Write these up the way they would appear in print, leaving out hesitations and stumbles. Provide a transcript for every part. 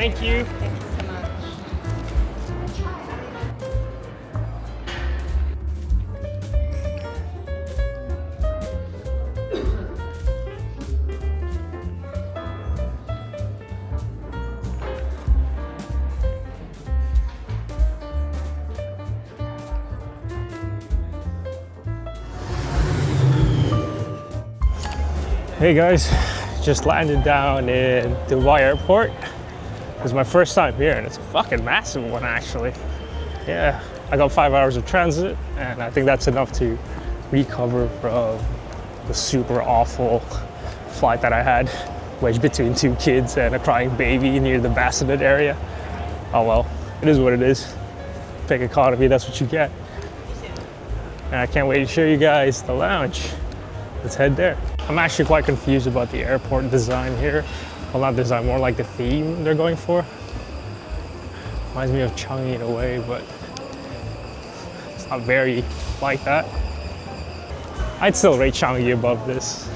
Thank you. Thank you so much. Hey guys, just landed down in Dubai airport. It's my first time here and it's a fucking massive one actually. Yeah, I got 5 hours of transit and I think that's enough to recover from the super awful flight that I had, wedged between two kids and a crying baby near the bassinet area. Oh well, it is what it is. Pick economy, that's what you get. And I can't wait to show you guys the lounge. Let's head there. I'm actually quite confused about the airport design here. Well, not design, more like the theme they're going for. Reminds me of Changi in a way, but it's not very like that. I'd still rate Changi above this.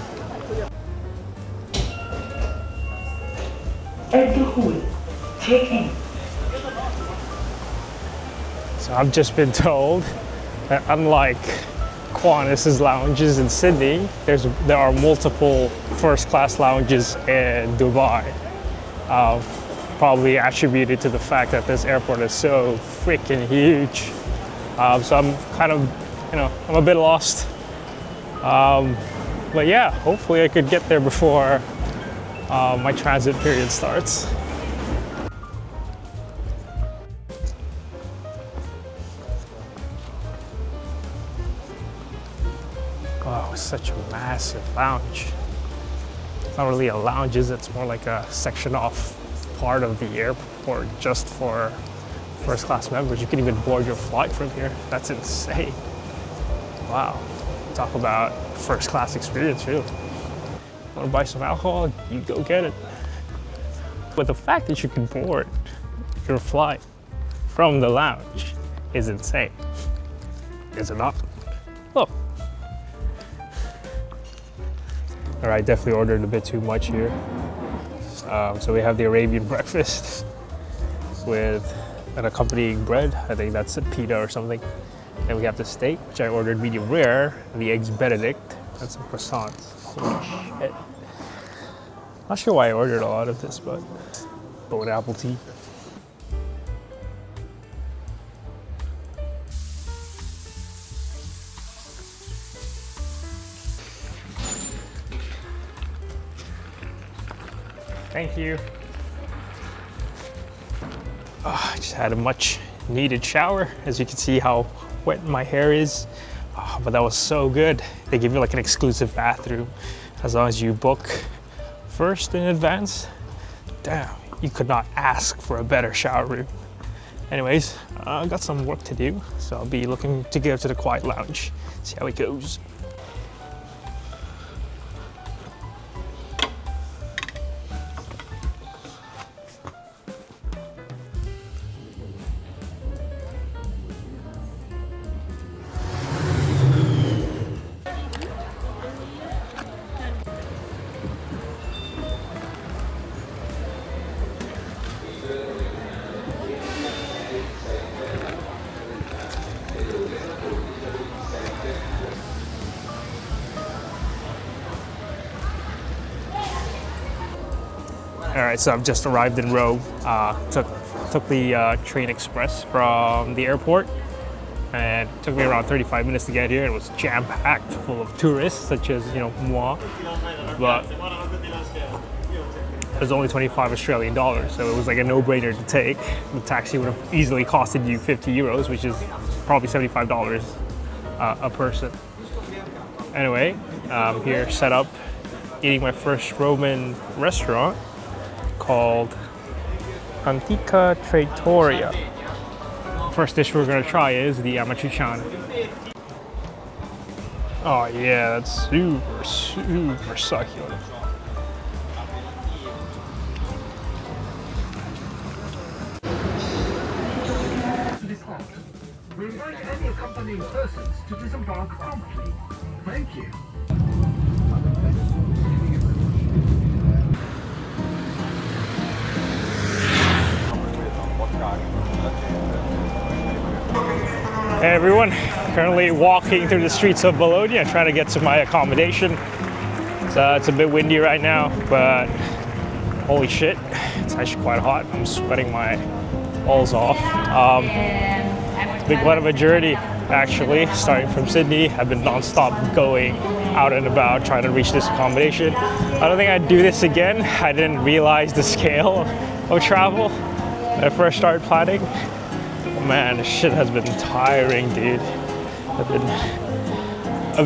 So I've just been told that unlike Qantas's lounges in Sydney, there are multiple first-class lounges in Dubai. Probably attributed to the fact that this airport is so freaking huge. So I'm kind of, I'm a bit lost. But yeah, hopefully I could get there before my transit period starts. Wow, it's such a massive lounge. It's not really a lounge, is it? It's more like a section off part of the airport just for first class members. You can even board your flight from here. That's insane. Wow. Talk about first class experience, really. Want to buy some alcohol? You go get it. But the fact that you can board your flight from the lounge is insane. Is it not? Look. All right, definitely ordered a bit too much here. So we have the Arabian breakfast with an accompanying bread. I think that's a pita or something. Then we have the steak, which I ordered medium rare, and the eggs Benedict, and some croissants. Holy shit. Not sure why I ordered a lot of this, but with apple tea. Thank you. Oh, I just had a much needed shower. As you can see how wet my hair is. Oh, but that was so good. They give you like an exclusive bathroom as long as you book first in advance. Damn, you could not ask for a better shower room. Anyways, I've got some work to do, so I'll be looking to go to the quiet lounge, see how it goes. All right, so I've just arrived in Rome. Took the train express from the airport, and it took me around 35 minutes to get here. It was jam-packed, full of tourists, such as moi. But it was only 25 Australian dollars, so it was like a no-brainer to take. The taxi would have easily costed you 50 euros, which is probably $75 a person. Anyway, I'm here set up, eating my first Roman restaurant called Antica Trattoria. First dish we're gonna try is the amatriciana. Oh yeah, that's super, super succulent. We invite any accompanying persons to disembark promptly. Thank you. everyone. Currently walking through the streets of Bologna, trying to get to my accommodation. It's a bit windy right now, but holy shit, it's actually quite hot. I'm sweating my balls off. It's been quite of a journey, actually, starting from Sydney. I've been non-stop going out and about trying to reach this accommodation. I don't think I'd do this again. I didn't realize the scale of travel when I first started planning. Man, this shit has been tiring, dude. I've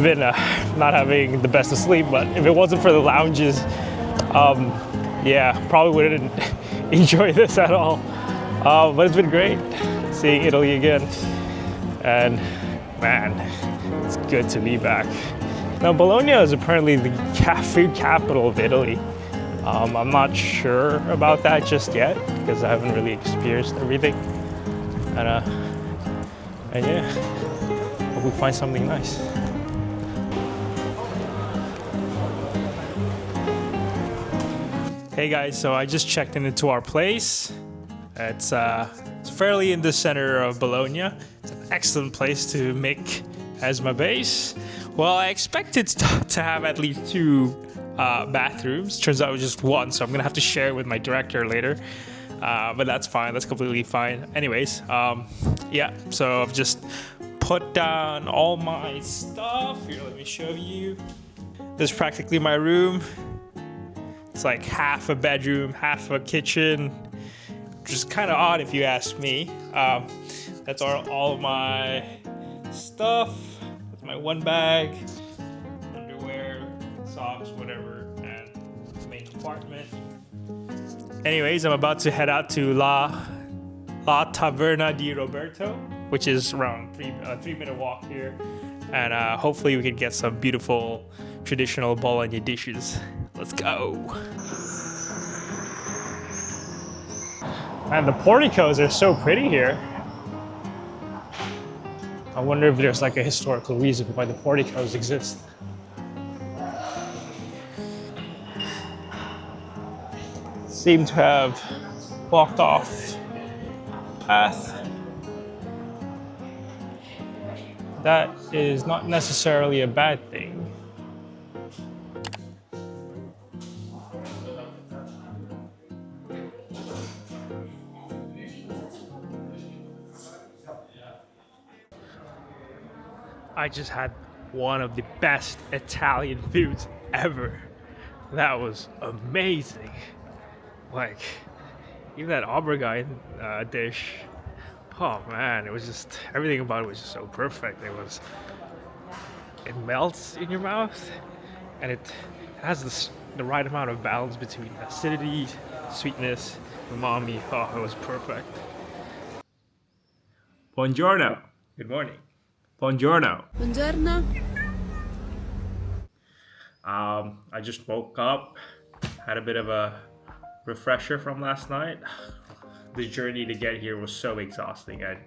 been not having the best of sleep, but if it wasn't for the lounges, yeah, probably wouldn't enjoy this at all. But it's been great seeing Italy again, and man, it's good to be back. Now, Bologna is apparently the food capital of Italy. I'm not sure about that just yet because I haven't really experienced everything. And yeah, hope we find something nice. Hey guys, so I just checked into our place. It's fairly in the center of Bologna. It's an excellent place to make as my base. Well, I expected to have at least 2 bathrooms. Turns out it was just 1, so I'm gonna have to share it with my director later. But that's fine, that's completely fine. Anyways, yeah, so I've just put down all my stuff. Here, let me show you. This is practically my room. It's like half a bedroom, half a kitchen, which is kind of odd if you ask me. That's all of my stuff. That's my one bag, underwear, socks, whatever, and the main compartment. Anyways, I'm about to head out to La Taverna di Roberto, which is around a 3-minute walk here, and hopefully we can get some beautiful traditional Bologna dishes. Let's go. Man, the porticos are so pretty here. I wonder if there's like a historical reason why the porticos exist. Seem to have blocked off path. That is not necessarily a bad thing. I just had one of the best Italian foods ever. That was amazing. Like, even that aubergine dish, oh man, it was just, everything about it was just so perfect. It melts in your mouth, and it has the right amount of balance between acidity, sweetness, umami. Oh, it was perfect. Buongiorno. Good morning. Buongiorno. Buongiorno. I just woke up, had a bit of a refresher from last night. The journey to get here was so exhausting, and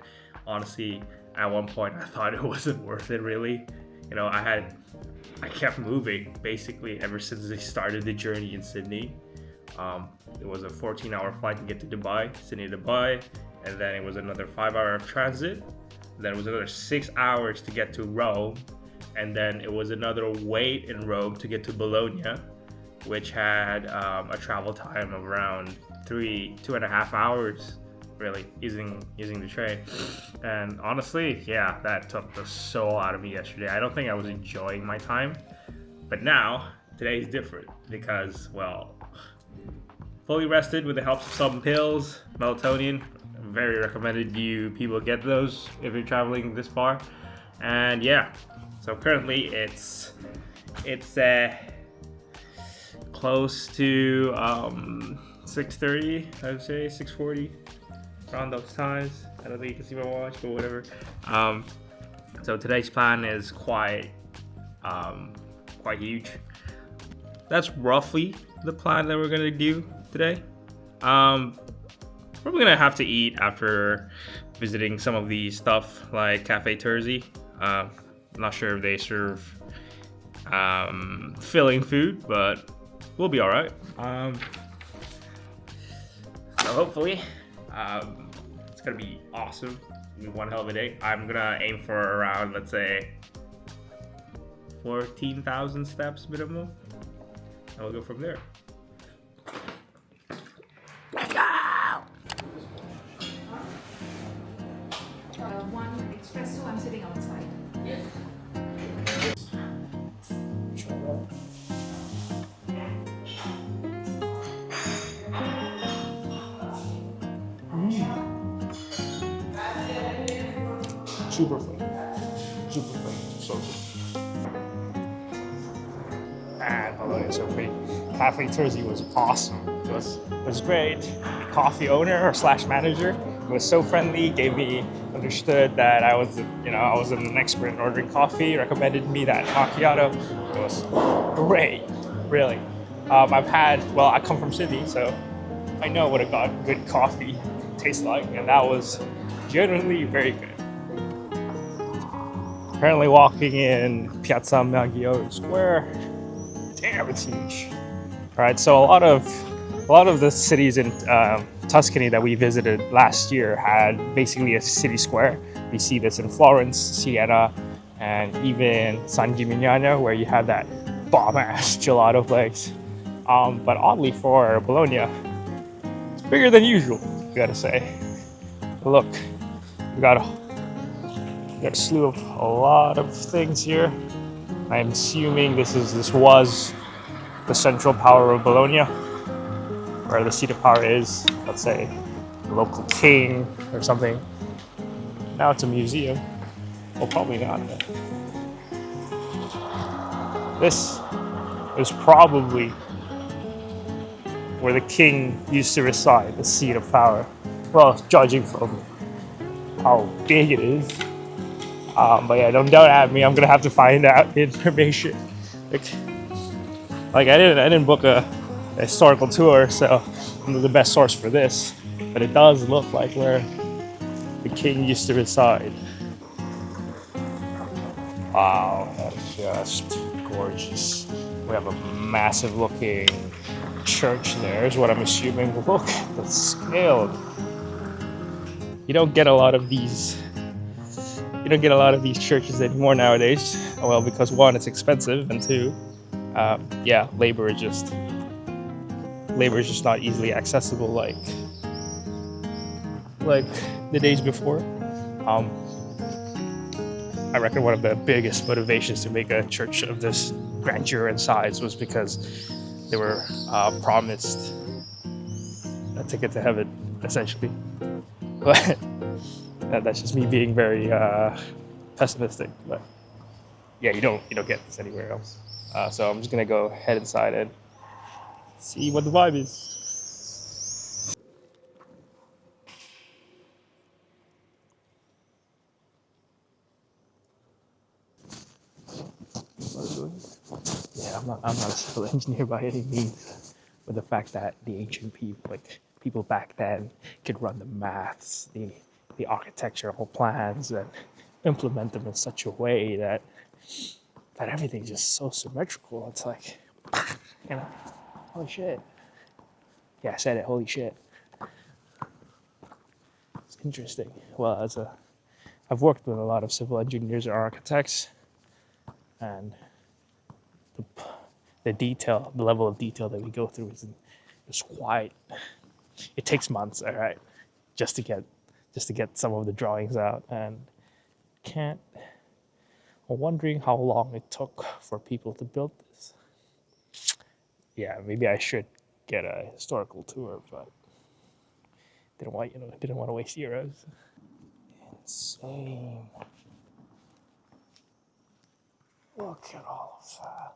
honestly, at one point I thought it wasn't worth it really. You know, I kept moving basically ever since they started the journey in Sydney. It was a 14-hour flight to get to Dubai, Sydney to Dubai, and then it was another 5-hour transit. Then it was another 6 hours to get to Rome, and then it was another wait in Rome to get to Bologna, which had a travel time of around 2.5 hours, really, using the train. And honestly, yeah, that took the soul out of me yesterday. I don't think I was enjoying my time, but now today is different because, well, fully rested with the help of some pills, melatonin. Very recommended you people get those if you're traveling this far. And yeah, so currently it's close to 6:30, I would say 6:40, around those times. I don't think you can see my watch, but whatever. So today's plan is quite huge. That's roughly the plan that we're gonna do today. Probably gonna have to eat after visiting some of the stuff like Cafe Terzi. I'm not sure if they serve filling food, but we'll be all right. So hopefully, it's gonna be awesome. One hell of a day. I'm gonna aim for around, let's say, 14,000 steps minimum, and we'll go from there. Let's go! One espresso, I'm sitting outside. Yes. Super fun. Super fun. So good. And Bologna is so pretty. Cafe Terzi was awesome. It was great. The coffee owner or slash manager was so friendly, understood that I was an expert in ordering coffee, recommended me that macchiato. It was great, really. I come from Sydney, so I know what a good coffee tastes like, and that was genuinely very good. Currently walking in Piazza Maggiore Square. Damn, it's huge. All right, so a lot of the cities in Tuscany that we visited last year had basically a city square. We see this in Florence, Siena, and even San Gimignano, where you have that bomb-ass gelato place. But oddly for Bologna, it's bigger than usual, I gotta say. Look, we got a slew of a lot of things here. I'm assuming this was the central power of Bologna, where the seat of power is, let's say, the local king or something. Now it's a museum. Well, probably not. This is probably where the king used to reside, the seat of power. Well, judging from how big it is. But yeah, don't at me. I'm gonna have to find out the information. Like I didn't book a historical tour, so I'm the best source for this. But it does look like where the king used to reside. Wow, that's just gorgeous. We have a massive looking church there, is what I'm assuming. Look, the scale. You don't get a lot of these churches anymore nowadays. Well, because one, it's expensive, and two, labor is just not easily accessible like the days before. I reckon one of the biggest motivations to make a church of this grandeur and size was because they were promised a ticket to heaven, essentially. But that's just me being very pessimistic. But yeah, you don't get this anywhere else. So I'm just gonna go head inside and see what the vibe is. Yeah, I'm not a civil engineer by any means, but the fact that the ancient people back then could run the maths, the architectural plans, and implement them in such a way that everything's just so symmetrical. It's like, holy shit. Yeah, I said it, holy shit. It's interesting. Well, I've worked with a lot of civil engineers or architects, and the level of detail that we go through is quite. It takes months, all right, just to get some of the drawings out, and I'm wondering how long it took for people to build this. Yeah, maybe I should get a historical tour, but didn't want to waste euros. Insane. Look at all of that.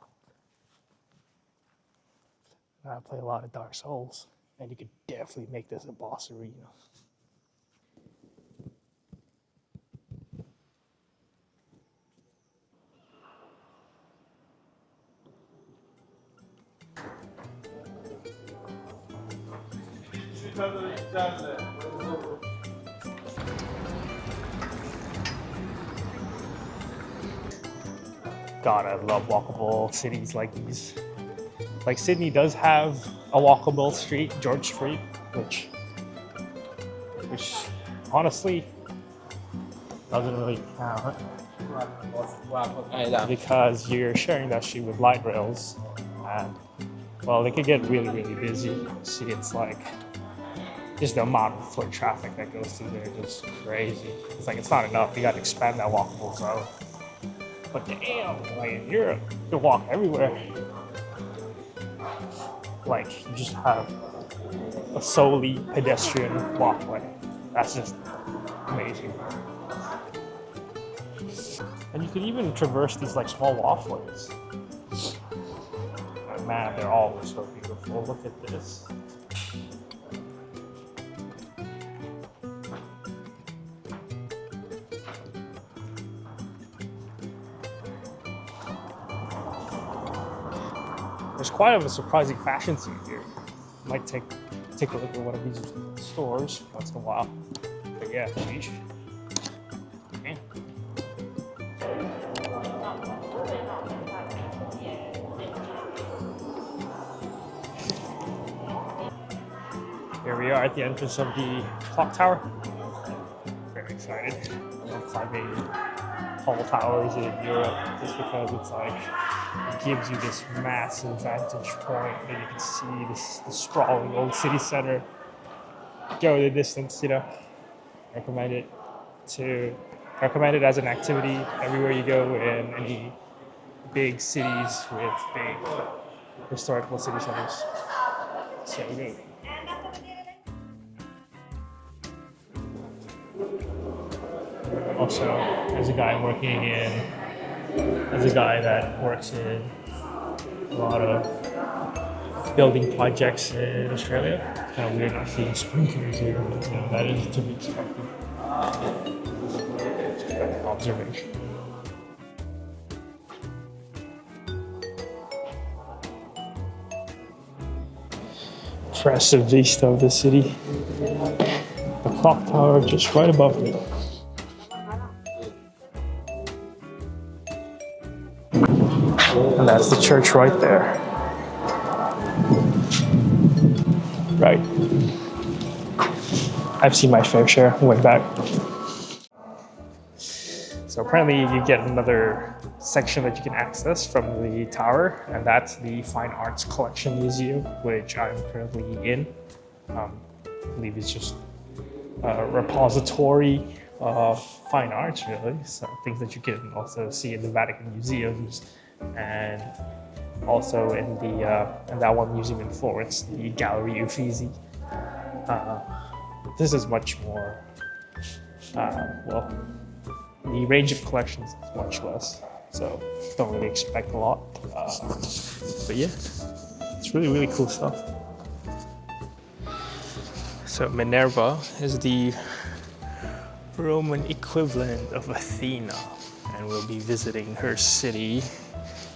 I play a lot of Dark Souls, and you could definitely make this a boss arena. God, I love walkable cities like these. Like Sydney does have a walkable street, George Street, which honestly, doesn't really count because you're sharing that street with light rails, and well, they could get really, really busy. See, it's like just the amount of foot traffic that goes through there is just crazy. It's like it's not enough. You got to expand that walkable zone. But damn, like in Europe, you can walk everywhere. Like you just have a solely pedestrian walkway. That's just amazing. And you could even traverse these like small walkways. And man, they're all so beautiful. Look at this. There's quite of a surprising fashion scene here. Might take a look at one of these stores once in a while. But yeah, sheesh. Man. Here we are at the entrance of the clock tower. Very excited. I love climbing tall towers in Europe just because it's like it gives you this massive vantage point that you can see the sprawling old city center go in the distance, you know. Recommend it as an activity everywhere you go in any big cities with big historical city centers. So good. Also, as a guy that works in a lot of building projects in Australia, it's kind of weird not seeing sprinklers here, but you know, that is to be expected. Just an observation. Impressive vista of the city. The clock tower just right above me. And that's the church right there. Right. I've seen my fair share. Went back. So apparently you get another section that you can access from the tower, and that's the Fine Arts Collection Museum, which I'm currently in. I believe it's just a repository of fine arts, really. So things that you can also see in the Vatican museums, and also in that one museum in Florence, the Gallery Uffizi. This is much more, the range of collections is much less, so don't really expect a lot. But yeah, it's really, really cool stuff. So Minerva is the Roman equivalent of Athena, and we'll be visiting her city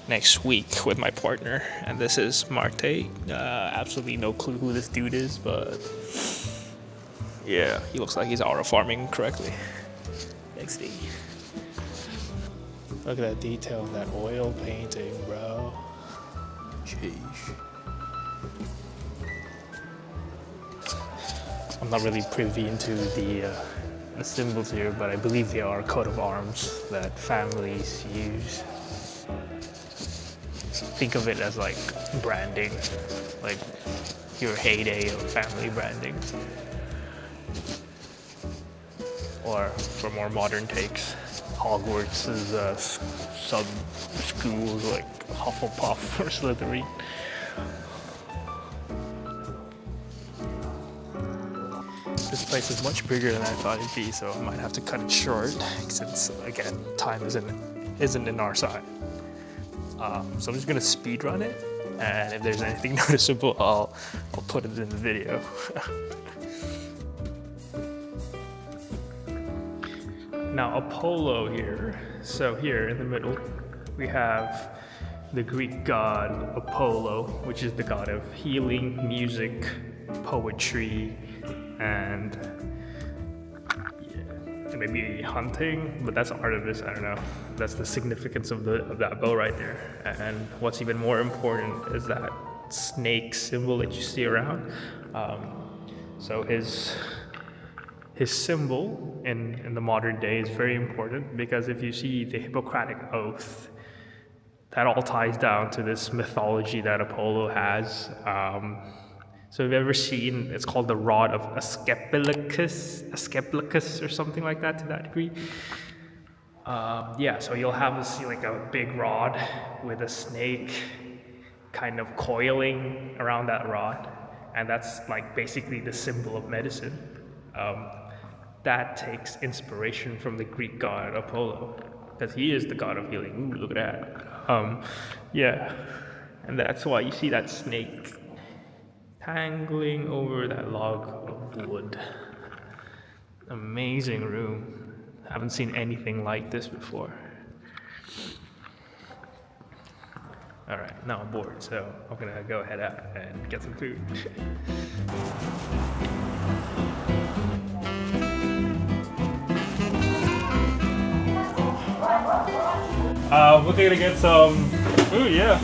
next week with my partner. And this is Marte. Absolutely no clue who this dude is, but yeah, he looks like he's aura farming correctly. Next thing. Look at that detail of that oil painting, bro. Sheesh. I'm not really privy into the symbols here, but I believe they are a coat of arms that families use. Think of it as like branding, like your heyday of family branding. Or for more modern takes, Hogwarts is sub-schools like Hufflepuff or Slytherin. This place is much bigger than I thought it'd be, so I might have to cut it short since, again, time isn't in our side. So I'm just gonna speed run it, and if there's anything noticeable, I'll put it in the video. Now Apollo here. So here in the middle, we have the Greek god Apollo, which is the god of healing, music, poetry, and maybe hunting, but that's Artemis, I don't know. That's the significance of that bow right there. And what's even more important is that snake symbol that you see around. So his his symbol in the modern day is very important, because if you see the Hippocratic Oath, that all ties down to this mythology that Apollo has. So if you've ever seen, it's called the rod of Asclepius or something like that, to that degree. Yeah, so you'll have this like a big rod with a snake kind of coiling around that rod, and that's like basically the symbol of medicine. That takes inspiration from the Greek god Apollo, because he is the god of healing. Ooh, look at that. Yeah, and that's why you see that snake tangling over that log of wood. Amazing room. Haven't seen anything like this before. All right, now I'm bored, so I'm gonna go head out and get some food. We're gonna get some food, yeah.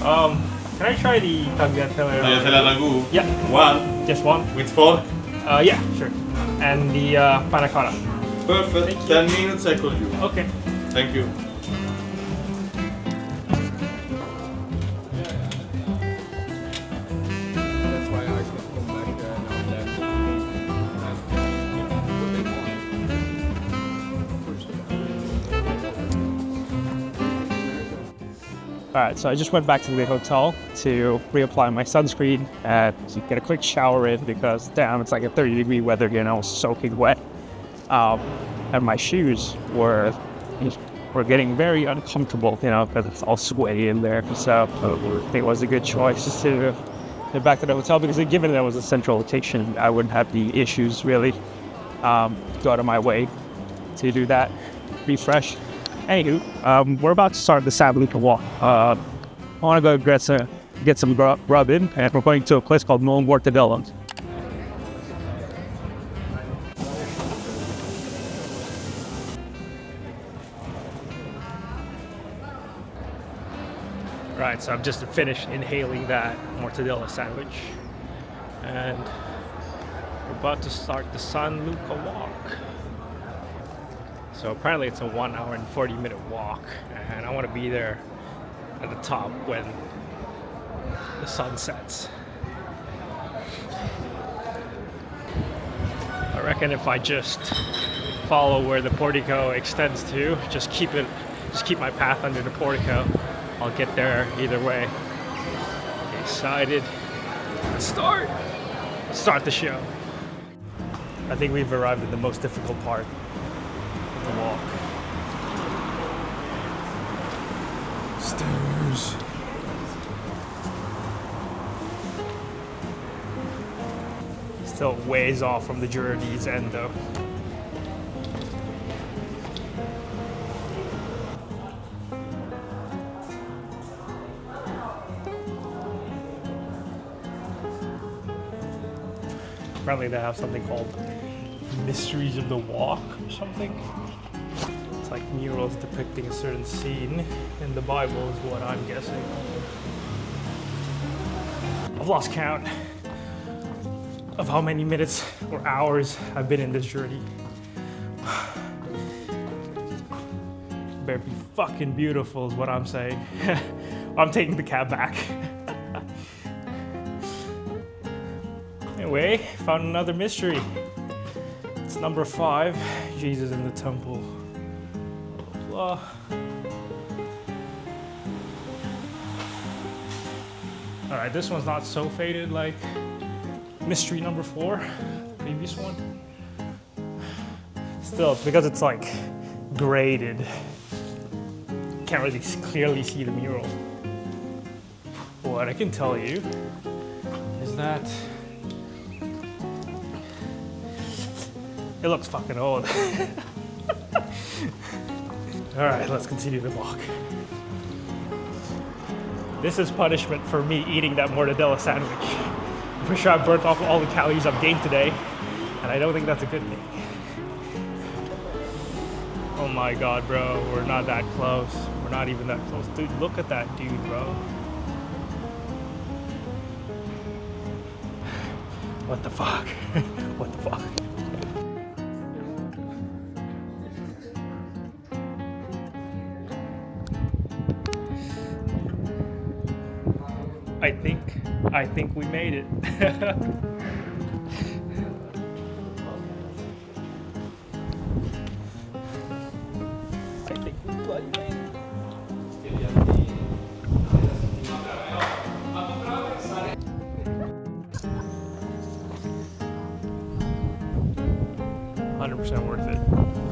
Can I try the tagliatelle? Tagliatelle ragu? Yeah. One? Just one? With fork? Yeah, sure. And the panna cotta. Perfect. 10 minutes, I call you. Okay. Thank you. That's why I always get to come back now and then. And what they want. Alright, so I just went back to the hotel to reapply my sunscreen and to get a quick shower in, because damn, it's like a 30-degree weather again. I was soaking wet. And my shoes were getting very uncomfortable, you know, because it's all sweaty in there. So I think it was a good choice just to get back to the hotel, because given that it was a central location, I wouldn't have the issues really go out of my way to do that. Refresh. Anywho, we're about to start the San Luca walk. I want to go get some grub in, and we're going to a place called Non Mortadello. Right, so I've just finished inhaling that mortadella sandwich, and we're about to start the San Luca walk. So apparently it's a 1 hour and 40-minute walk, and I want to be there at the top when the sun sets. I reckon if I just follow where the portico extends to, just keep my path under the portico, I'll get there either way. Excited. Let's start the show. I think we've arrived at the most difficult part of the walk. Stairs. Still ways off from the journey's end though. Apparently they have something called Mysteries of the Walk or something. It's like murals depicting a certain scene in the Bible is what I'm guessing. I've lost count of how many minutes or hours I've been in this journey. Better be fucking beautiful is what I'm saying. I'm taking the cab back. Anyway, found another mystery. It's number 5, Jesus in the temple. Blah. All right, this one's not so faded like mystery number 4, the previous one. Still, it's because it's like graded. Can't really clearly see the mural. But what I can tell you is that it looks fucking old. All right, let's continue the walk. This is punishment for me eating that mortadella sandwich. I'm pretty sure I burnt off all the calories I've gained today, and I don't think that's a good thing. Oh my God, bro, we're not that close. We're not even that close. Dude, look at that dude, bro. What the fuck? What the fuck? I think we made it. I think we bloody made it. 100% worth it.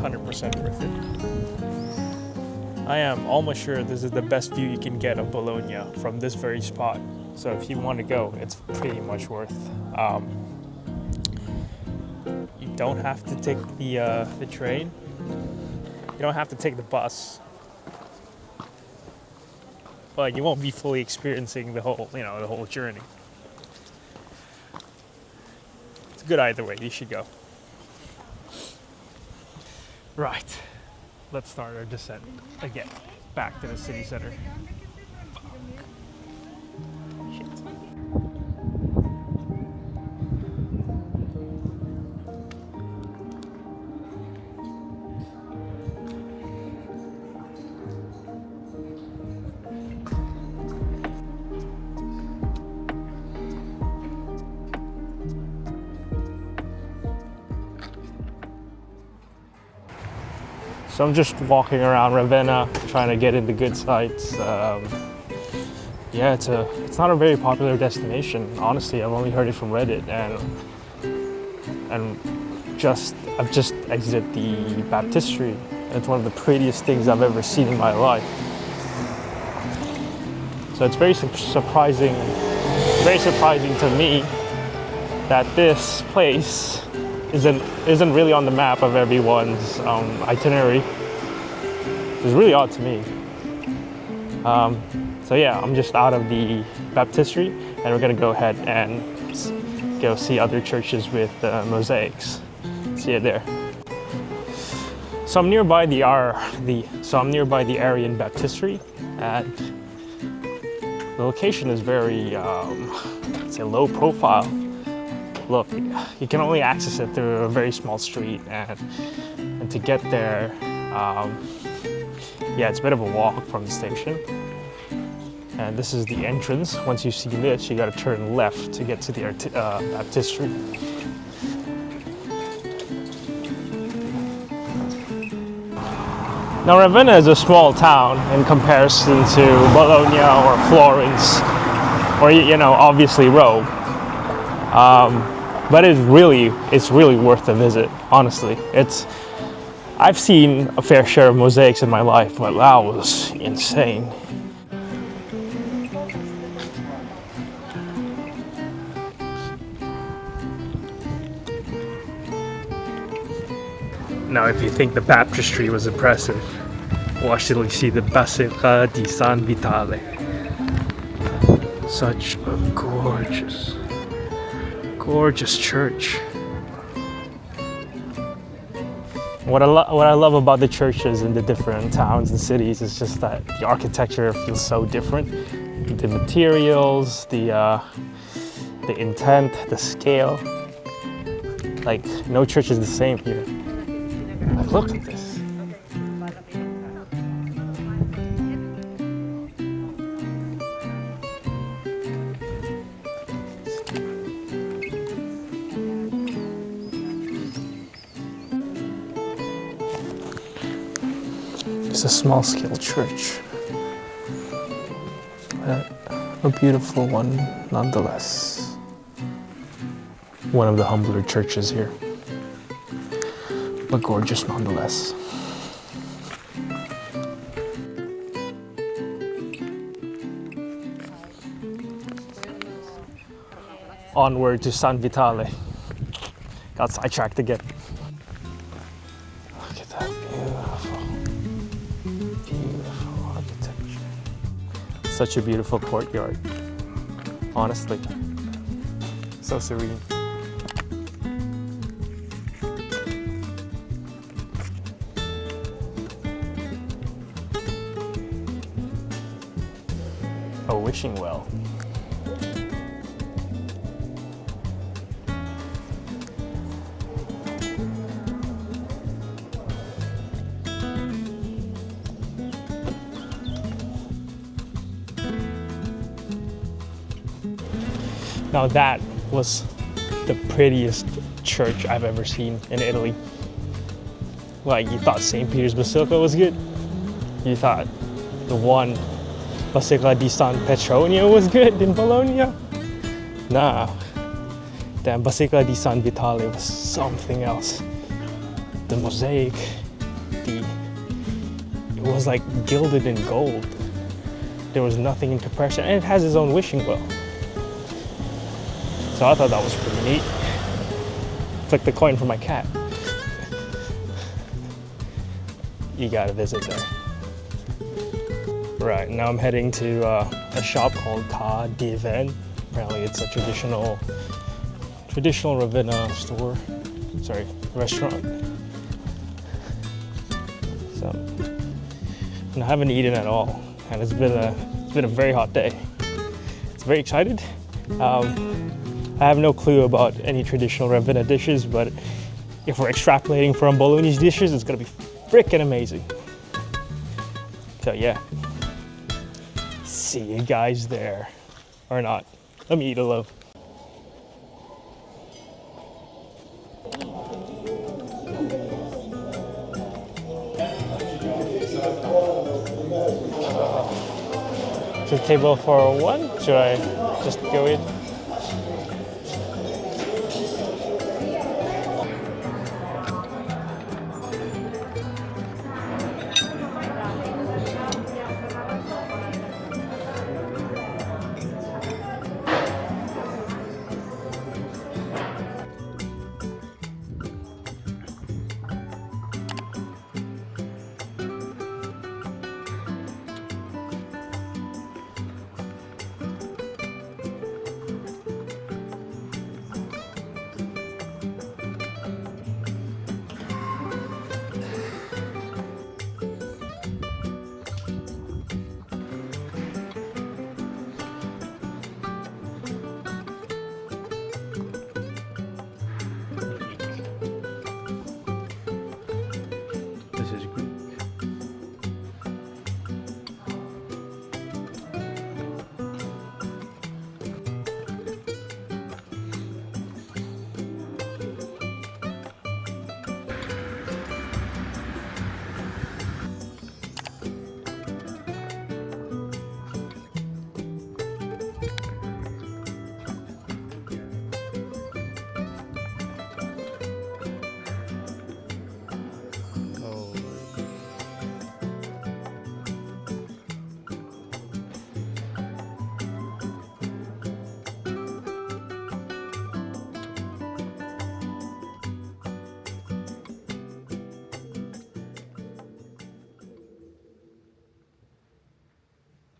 100% worth it. I am almost sure this is the best view you can get of Bologna from this very spot. So if you want to go, it's pretty much worth. You don't have to take the train. You don't have to take the bus. But you won't be fully experiencing the whole, the whole journey. It's good either way. You should go. Right. Let's start our descent again, back to the city center. Shit. So I'm just walking around Ravenna, trying to get into good sites. Yeah, it's not a very popular destination. Honestly, I've only heard it from Reddit, and I've just exited the baptistry. It's one of the prettiest things I've ever seen in my life. So it's very surprising to me that this place isn't really on the map of everyone's itinerary. It's really odd to me. So yeah, I'm just out of the baptistry, and we're gonna go ahead and go see other churches with mosaics. See it there. So I'm nearby the Aryan baptistry, and the location is very, say, low profile. Look, you can only access it through a very small street, and to get there, yeah, it's a bit of a walk from the station. And this is the entrance. Once you see this, you gotta turn left to get to the baptistry. Now, Ravenna is a small town in comparison to Bologna or Florence, or obviously Rome. But it's really worth the visit. Honestly, I've seen a fair share of mosaics in my life, but that was insane. Now, if you think the baptistry was impressive, watch till you see the Basilica di San Vitale. Such a gorgeous church. What I love about the churches in the different towns and cities is just that the architecture feels so different. The materials, the intent, the scale. Like, no church is the same here. Like, look at this. It's a small-scale church, but a beautiful one nonetheless. One of the humbler churches here, but gorgeous nonetheless. Onward to San Vitale. Got sidetracked again. Look at that beautiful architecture. Such a beautiful courtyard. Honestly, so serene. A wishing well. Now that was the prettiest church I've ever seen in Italy. Like, you thought St. Peter's Basilica was good? You thought the one Basilica di San Petronio was good in Bologna? Nah. Damn, Basilica di San Vitale was something else. The mosaic, it was like gilded in gold. There was nothing in comparison, and it has its own wishing well. So I thought that was pretty neat. Flick the coin for my cat. You gotta visit there. Right, now I'm heading to a shop called Ca di Ven. Apparently it's a traditional Ravenna store. Sorry, restaurant. So, and I haven't eaten at all, and it's been a very hot day. It's very excited. I have no clue about any traditional Ravenna dishes, but if we're extrapolating from Bologna's dishes, it's gonna be freaking amazing. So yeah, see you guys there, or not. Let me eat a loaf. To the table for one? Should I just go in?